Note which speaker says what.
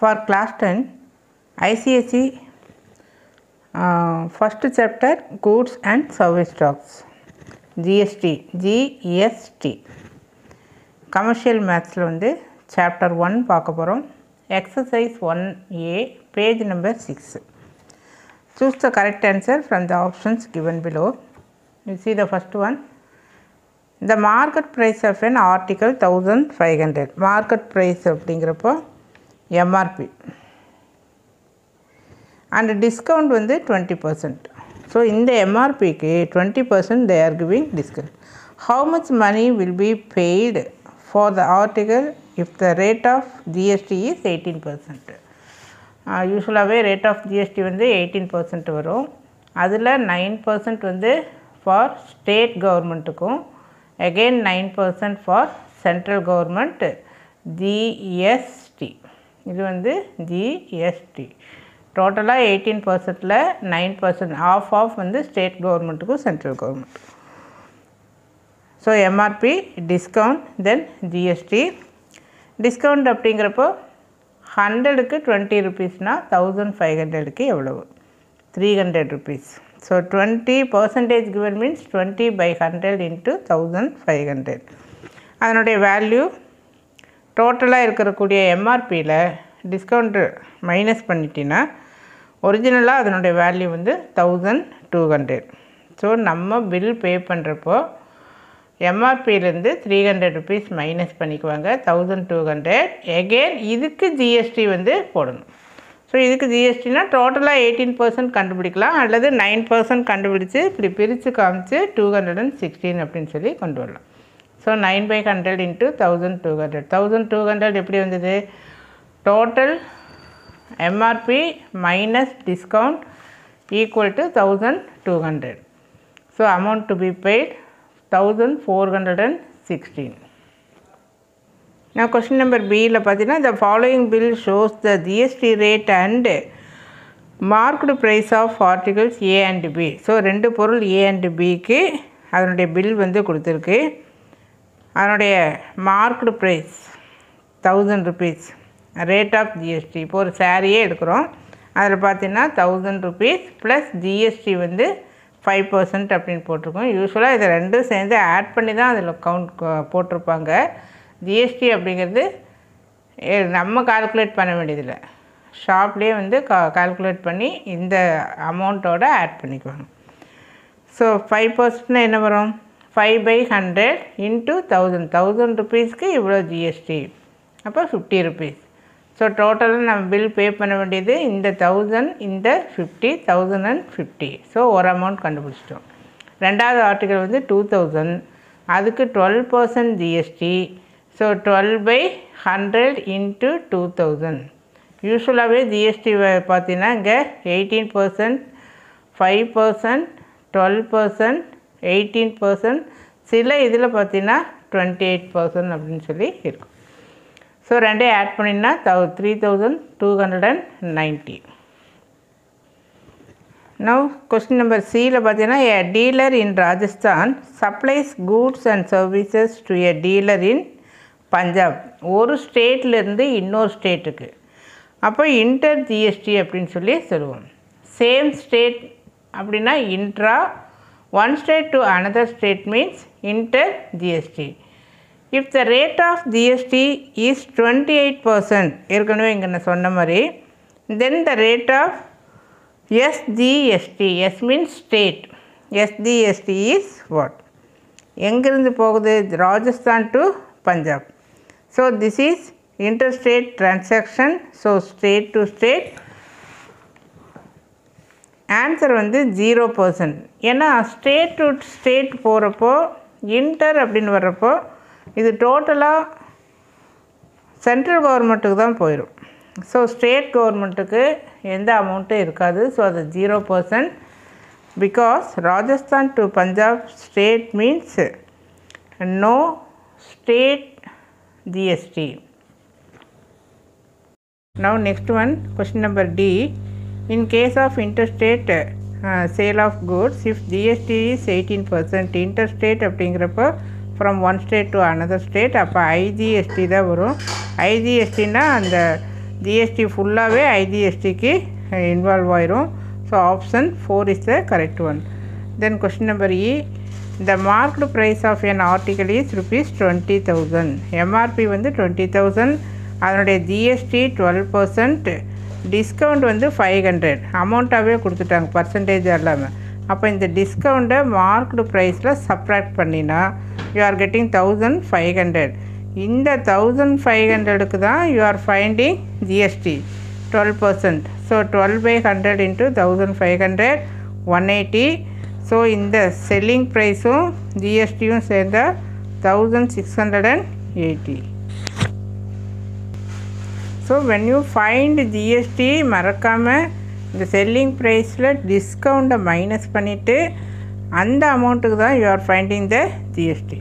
Speaker 1: For class 10 ICSE first chapter goods and service tax GST commercial maths la வந்து chapter 1 பார்க்க போறோம். exercise 1A page number 6. Choose the correct answer from the options given below. You see the first one. The market price of an article 1500. Market price அப்படிங்கறப்போ MRP and discount வந்து 20%. So இந்த MRP க்கு 20% they are giving discount. How much money will be paid for the article if the rate of GST is 18%? Usually rate of GST வந்து 18% வரும். அதில் 9% வந்து for state government-க்கும் again 9% for central government GST. இது வந்து GST. டோட்டலாக 18%ல 9% off வந்து state கவர்மெண்ட்டுக்கும் central government. So MRP discount then GST. Discount அப்படிங்கிறப்போ 100க்கு 20 rupeesனால் 1500க்கு எவ்வளவு 300 rupees. So 20% given means 20/100 into 1500. அதனுடைய வேல்யூ டோட்டலாக இருக்கக்கூடிய எம்ஆர்பியில் டிஸ்கவுண்ட்டு மைனஸ் பண்ணிட்டீங்கன்னா ஒரிஜினலாக அதனுடைய வேல்யூ வந்து 1200. ஸோ நம்ம பில் பே பண்ணுறப்போ எம்ஆர்பியிலேருந்து 300 rupees மைனஸ் பண்ணிக்குவாங்க 1200. எகெயின் இதுக்கு ஜிஎஸ்டி வந்து போடணும். ஸோ இதுக்கு ஜிஎஸ்டினா டோட்டலாக 18% கண்டுபிடிக்கலாம், அல்லது 9% கண்டுபிடிச்சி இப்படி பிரித்து காமிச்சு 216 அப்படின்னு சொல்லி கொண்டு வரலாம். So 9/100 into 1200. 1200 எப்படி வந்தது? Total MRP minus discount equal to 1200. So amount to be paid 1416. Now question number B ல பார்த்தீங்கன்னா the following bill shows the GST rate and marked price of articles A and B. So ரெண்டு பொருள் A and Bக்கு அதனுடைய bill வந்து கொடுத்துருக்கு. அதனுடைய marked price 1000 rupees, rate of GST. இப்போ ஒரு சாரியே எடுக்கிறோம், அதில் பார்த்தீங்கன்னா 1000 rupees ப்ளஸ் ஜிஎஸ்டி வந்து 5% அப்படின்னு போட்டிருக்கோம். யூஸ்வலாக இதை ரெண்டும் சேர்ந்து ஆட் பண்ணி தான் அதில் கவுண்ட் போட்டிருப்பாங்க. ஜிஎஸ்டி அப்படிங்கிறது நம்ம கால்குலேட் பண்ண வேண்டியதில்லை, ஷாப்லேயே வந்து கால்குலேட் பண்ணி இந்த அமௌண்ட்டோடு ஆட் பண்ணிக்குவாங்க. ஸோ 5% என்ன வரும்? 5/100 into 1000 rupeesக்கு இவ்வளோ ஜிஎஸ்டி, அப்போ 50 rupees. ஸோ டோட்டலாக நம்ம பில் பே பண்ண வேண்டியது இந்த 1000 இந்த 50 1050. ஸோ ஒரு அமௌண்ட் கண்டுபிடிச்சிட்டோம். ரெண்டாவது ஆர்டிக்கல் வந்து 2000, அதுக்கு 12% ஜிஎஸ்டி. So 12/100 into 2000. யூஸ்வலாகவே ஜிஎஸ்டி பார்த்தீங்கன்னா இங்கே 18%, 5%, 12%, 18%, சில இதில் பார்த்தீங்கன்னா 28% அப்படின்னு சொல்லி இருக்கும். ஸோ ரெண்டே ஆட் பண்ணிங்கன்னா 3290. நவ் கொஸ்டின் நம்பர் சியில் பார்த்தீங்கன்னா a dealer in Rajasthan supplies goods and services to a dealer in Punjab. ஒரு ஸ்டேட்லேருந்து இன்னொரு ஸ்டேட்டுக்கு, அப்போ இன்டர் ஜிஎஸ்டி அப்படின்னு சொல்லி சொல்லுவோம். சேம் ஸ்டேட் அப்படின்னா intra, one state to another state means inter GST. If the rate of GST is 28%, ஏற்கனவே இங்கே நான் சொன்ன மாதிரி, then the rate of SGST, S means state, SGST is what? எங்கிருந்து போகுது? Rajasthan to Punjab. So this is interstate transaction, so state to state. Answer வந்து 0%. ஏன்னா state to state போகிறப்போ இன்டர் அப்படின்னு வர்றப்போ இது டோட்டலாக சென்ட்ரல் கவர்மெண்ட்டுக்கு தான் போயிடும். ஸோ ஸ்டேட் கவர்மெண்ட்டுக்கு எந்த அமௌண்ட்டும் இருக்காது. ஸோ அது 0%. Because Rajasthan to Punjab state means no state GST. Now next one question number D. In case of interstate sale of goods, if GST is 18%, interstate அப்படிங்கிறப்போ from one state to another state, அப்போ IGST தான் வரும். IGSTனா அந்த GST ஃபுல்லாகவே ஐஜிஎஸ்டிக்கு involve ஆயிரும். So option 4 is the correct one. Then question number E, the marked price of an article is rupees 20,000. MRP வந்து 20,000, அதனுடைய GST 12%, discount வந்து 500 அமௌண்ட்டாகவே கொடுத்துட்டாங்க பர்சன்டேஜ் இல்லாமல். அப்போ இந்த டிஸ்கவுண்ட்டை மார்க்டு ப்ரைஸில் சப்ராக்ட் பண்ணினா யூ ஆர் கெட்டிங் 1500. இந்த 1500க்கு தான் you are finding GST 12%. So 12/100 into 1500 180. So இந்த செல்லிங் ப்ரைஸும் ஜிஎஸ்டியும் சேர்ந்தால் 1680. So when you find GST மறக்காமல் இந்த செல்லிங் ப்ரைஸில் டிஸ்கவுண்ட்டை மைனஸ் பண்ணிவிட்டு அந்த அமௌண்ட்டுக்கு தான் you are finding the GST.